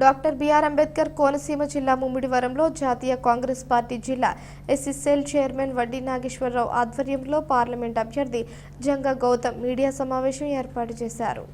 Doctor BR Ambedkar Konaseema జిల్లా ముమ్మిడివరంలో జాతీయ Congress party జిల్లా ఎస్సీ సెల్ చైర్మన్ వడ్డీ నాగేశ్వరరావు ఆధ్వర్యంలో పార్లమెంట్ అభ్యర్థి జంగా గౌతమ్ మీడియా సమావేశం ఏర్పాటు చేశారు.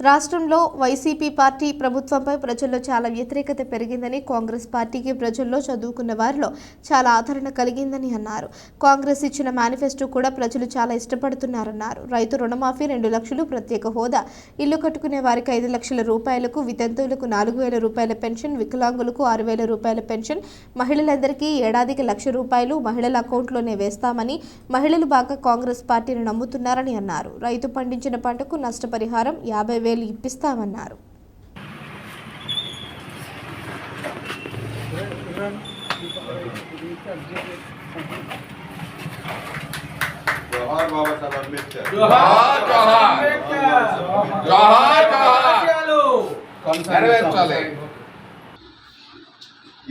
రాష్ట్రంలో వైసీపీ పార్టీ ప్రభుత్వంపై ప్రజల్లో చాలా వ్యతిరేకత పెరిగిందని, కాంగ్రెస్ పార్టీకి ప్రజల్లో చదువుకున్న వారిలో చాలా ఆదరణ కలిగిందని అన్నారు. కాంగ్రెస్ ఇచ్చిన మేనిఫెస్టో కూడా ప్రజలు చాలా ఇష్టపడుతున్నారన్నారు. రైతు రుణమాఫీ 2 లక్షలు, ప్రత్యేక హోదా, ఇల్లు కట్టుకునే వారికి 5 లక్షల రూపాయలకు, వితంతువులకు 4,000 రూపాయల పెన్షన్, వికలాంగులకు 6,000 రూపాయల పెన్షన్, మహిళలందరికీ ఏడాదికి 1,00,000 రూపాయలు మహిళల అకౌంట్లోనే వేస్తామని, మహిళలు బాగా కాంగ్రెస్ పార్టీని నమ్ముతున్నారని అన్నారు. రైతు పండించిన పంటకు నష్టపరిహారం 50,000 ఇప్పిస్తామన్నారు.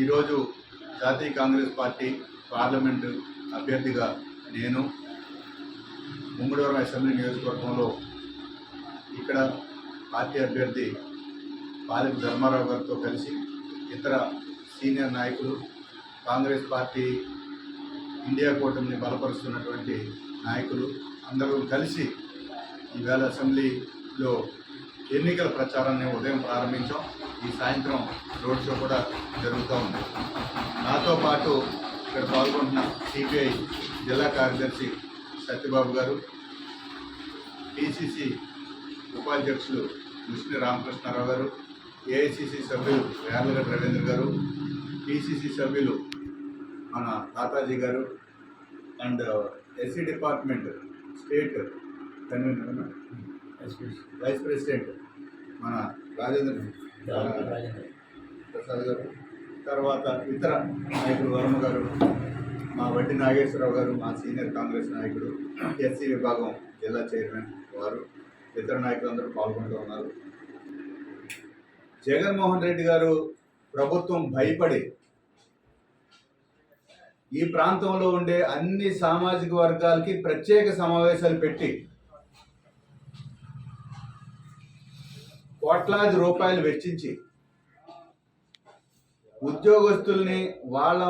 ఈరోజు జాతీయ కాంగ్రెస్ పార్టీ పార్లమెంటు అభ్యర్థిగా నేను ముమ్మిడివరం అసెంబ్లీ నియోజకవర్గంలో ఇక్కడ పార్టీ అభ్యర్థి పాలెపు ధర్మారావు గారితో కలిసి ఇతర సీనియర్ నాయకులు, కాంగ్రెస్ పార్టీ ఇండియా కూటమిని బలపరుస్తున్నటువంటి నాయకులు అందరూ కలిసి ఈవేళ అసెంబ్లీలో ఎన్నికల ప్రచారాన్ని ఉదయం ప్రారంభించాం. ఈ సాయంత్రం రోడ్ షో కూడా జరుగుతూ ఉంది. నాతో పాటు ఇక్కడ పాల్గొంటున్న సిపిఐ జిల్లా కార్యదర్శి సత్యబాబు గారు, పిసిసి ఉపాధ్యక్షులు ముష్ని రామకృష్ణారావు గారు, ఏఐసిసి సభ్యులు యార్లగడ్డ రవీంద్ర గారు, పిసిసి సభ్యులు మన తాతాజీ గారు and SC department state convener vice president మన రాజేంద్ర ప్రసాద్ గారు, తర్వాత ఇతర నాయకులు వర్మ గారు, మా వడ్డీ నాగేశ్వరరావు గారు, మా సీనియర్ కాంగ్రెస్ నాయకుడు, ఎస్సీ విభాగం జిల్లా చైర్మన్ వారు, ఇతర నాయకులందరూ పాల్గొంటూ ఉన్నారు. జగన్మోహన్ రెడ్డి గారు ప్రభుత్వం భయపడి ఈ ప్రాంతంలో ఉండే అన్ని సామాజిక వర్గాలకి ప్రత్యేక సమావేశాలు పెట్టి కోట్లాది రూపాయలు వెచ్చించి ఉద్యోగస్తుల్ని వాళ్ళ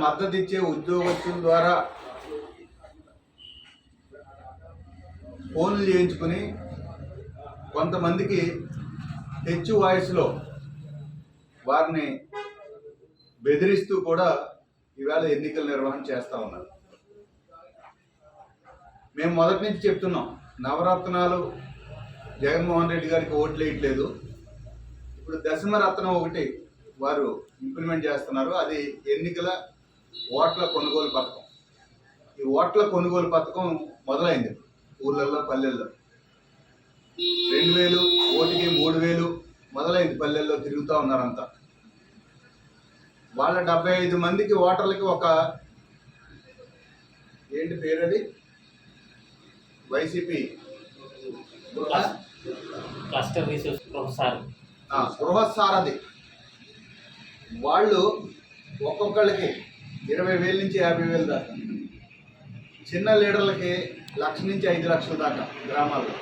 మద్దతు ఇచ్చే ఉద్యోగస్తుల ద్వారా ఫోన్లు చేయించుకుని కొంతమందికి తెచ్చు వాయిస్లో వారిని బెదిరిస్తూ కూడా ఈవేళ ఎన్నికల నిర్వహణ చేస్తూ ఉన్నారు. మేము మొదటి నుంచి చెప్తున్నాం, నవరత్నాలు జగన్మోహన్ రెడ్డి గారికి ఓట్లు వేయట్లేదు. ఇప్పుడు దశమరత్నం ఒకటి వారు ఇంప్లిమెంట్ చేస్తున్నారు. అది ఎన్నికల ఓట్ల కొనుగోలు పథకం. ఈ ఓట్ల కొనుగోలు పథకం మొదలైంది ఊళ్ళల్లో, పల్లెల్లో. 2,000 ఓటికి 3,000 మొదలైంది. పల్లెల్లో తిరుగుతూ ఉన్నారంతా. వాళ్ళ 75 మందికి ఓటర్లకి ఒక ఏంటి పేరు, అది వైసీపీ గృహసారథి. వాళ్ళు ఒక్కొక్కళ్ళకి 20,000 నుంచి 50,000 దాకా, చిన్న లీడర్లకి 1,00,000 నుంచి 5 లక్షల దాకా గ్రామాల్లో.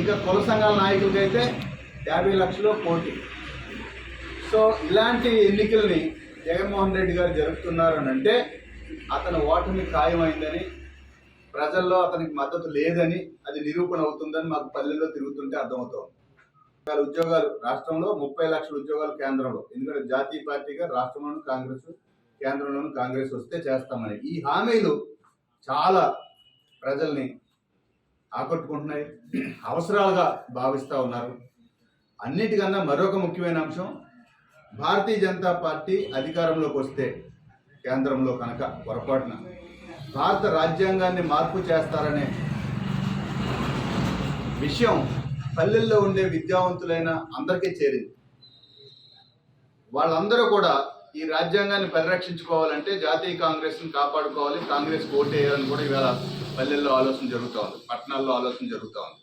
ఇంకా కుల సంఘాల నాయకులకి అయితే 50 లక్షలు కోటి. సో ఇలాంటి ఎన్నికల్ని జగన్మోహన్ రెడ్డి గారు జరుపుతున్నారని అంటే అతని ఓటమి ఖాయమైందని, ప్రజల్లో అతనికి మద్దతు లేదని అది నిరూపణ అవుతుందని మాకు పల్లెల్లో తిరుగుతుంటే అర్థమవుతుంది. ఉద్యోగాలు రాష్ట్రంలో 30 లక్షల ఉద్యోగాలు కేంద్రంలో, ఎందుకంటే జాతీయ పార్టీగా రాష్ట్రంలోనూ కాంగ్రెస్, కేంద్రంలోనూ కాంగ్రెస్ వస్తే చేస్తామని ఈ హామీలు చాలా ప్రజల్ని ఆకట్టుకుంటున్నాయి, అవసరాలుగా భావిస్తూ ఉన్నారు. అన్నిటికన్నా మరొక ముఖ్యమైన అంశం, భారతీయ జనతా పార్టీ అధికారంలోకి వస్తే కేంద్రంలో కనుక పొరపాటున భారత రాజ్యాంగాన్ని మార్పు చేస్తారనే విషయం పల్లెల్లో ఉండే విద్యావంతులైన అందరికీ చేరింది. వాళ్ళందరూ కూడా ఈ రాజ్యాంగాన్ని పరిరక్షించుకోవాలంటే జాతీయ కాంగ్రెస్ని కాపాడుకోవాలి, కాంగ్రెస్ ఓటు వేయాలని కూడా ఇవాళ పల్లెల్లో ఆలోచన జరుగుతూ ఉంది, పట్టణాల్లో ఆలోచన జరుగుతూ ఉంది.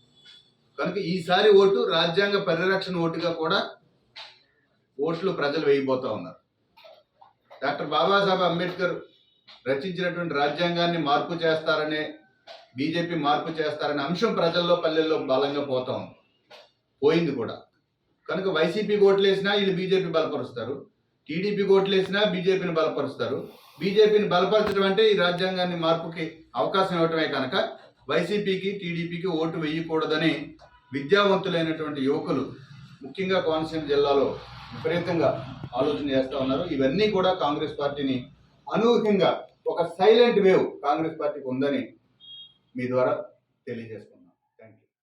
కనుక ఈసారి ఓటు రాజ్యాంగ పరిరక్షణ ఓటుగా కూడా ఓట్లు ప్రజలు వేయబోతూ ఉన్నారు. డాక్టర్ బాబాసాహెబ్ అంబేద్కర్ రచించినటువంటి రాజ్యాంగాన్ని మార్పు చేస్తారనే, బీజేపీ మార్పు చేస్తారనే అంశం ప్రజల్లో, పల్లెల్లో బలంగా పోతా ఉంది, పోయింది కూడా. కనుక వైసీపీకి ఓట్లు వేసినా వీళ్ళు బీజేపీ బలపరుస్తారు, టీడీపీకి ఓట్లు వేసినా బీజేపీని బలపరుస్తారు. బీజేపీని బలపరచడం అంటే ఈ రాజ్యాంగాన్ని మార్పుకి అవకాశం ఇవ్వటమే. కనుక వైసీపీకి టీడీపీకి ఓటు వేయకూడదని విద్యావంతులైనటువంటి యువకులు ముఖ్యంగా కోనసీమ జిల్లాలో విపరీతంగా ఆలోచన చేస్తూ ఉన్నారు. ఇవన్నీ కూడా కాంగ్రెస్ పార్టీని అనూహ్యంగా ఒక సైలెంట్ వేవ్ కాంగ్రెస్ పార్టీకి ఉందని మీ ద్వారా తెలియజేస్తాను.